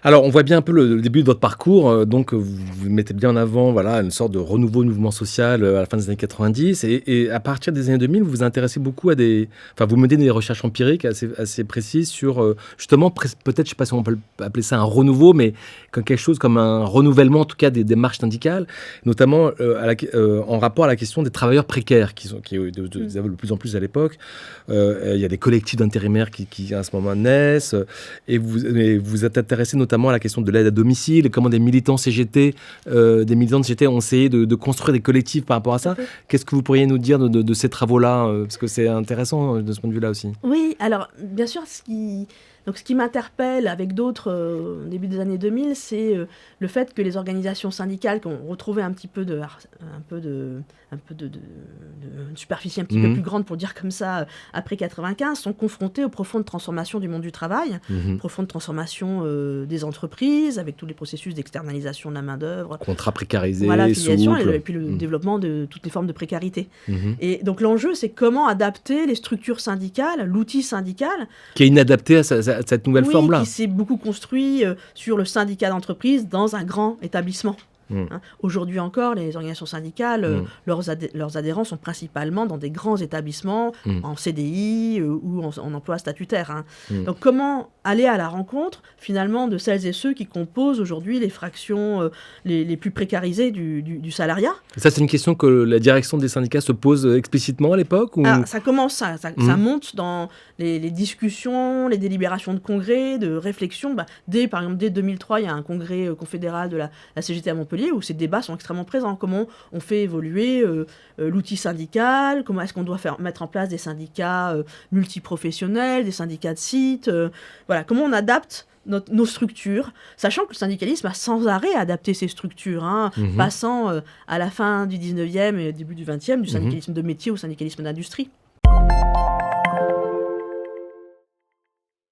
Alors, on voit bien un peu le début de votre parcours. Donc, vous mettez bien en avant, voilà, une sorte de renouveau du mouvement social à la fin des années 90. Et à partir des années 2000, vous vous intéressez beaucoup enfin, vous menez des recherches empiriques assez précises sur, justement, peut-être, je ne sais pas si on peut appeler ça un renouveau, mais comme quelque chose comme un renouvellement, en tout cas, des démarches syndicales, notamment en rapport à la question des travailleurs précaires, qui de plus en plus à l'époque. Il y a des collectifs d'intérimaires qui, à ce moment, naissent. Et vous êtes intéressé notamment à la question de l'aide à domicile, et comment des militants de CGT ont essayé de construire des collectifs par rapport à Tout à ça. fait. Qu'est-ce que vous pourriez nous dire de ces travaux-là, parce que c'est intéressant de ce point de vue-là aussi. Oui, alors bien sûr, ce qui m'interpelle avec d'autres au début des années 2000, c'est le fait que les organisations syndicales qui ont retrouvé un petit peu une superficie un petit peu plus grande, pour dire comme ça, après 95, sont confrontées aux profondes transformations du monde du travail, profondes transformations des entreprises, avec tous les processus d'externalisation de la main-d'œuvre, Contrats précarisés, voilà, filiation, souples. et puis le développement de toutes les formes de précarité. Mhm. Et donc l'enjeu, c'est comment adapter les structures syndicales, l'outil syndical, Qui est inadapté à cette nouvelle oui, forme-là. qui s'est beaucoup construit sur le syndicat d'entreprise dans un grand établissement. Hein. Aujourd'hui encore, les organisations syndicales, leurs adhérents sont principalement dans des grands établissements, en CDI ou en emploi statutaire. Hein. Donc comment aller à la rencontre finalement de celles et ceux qui composent aujourd'hui les fractions les plus précarisées du salariat? Ça, c'est une question que la direction des syndicats se pose explicitement à l'époque ou... Ah, ça commence, ça monte dans les discussions, les délibérations de congrès, de réflexion. Par exemple, dès 2003, il y a un congrès confédéral de la CGT à Montpellier où ces débats sont extrêmement présents. Comment on fait évoluer l'outil syndical, comment est-ce qu'on doit mettre en place des syndicats multiprofessionnels, des syndicats de sites, voilà, comment on adapte nos structures, sachant que le syndicalisme a sans arrêt adapté ses structures, passant à la fin du 19e et début du 20e, du syndicalisme de métier au syndicalisme d'industrie.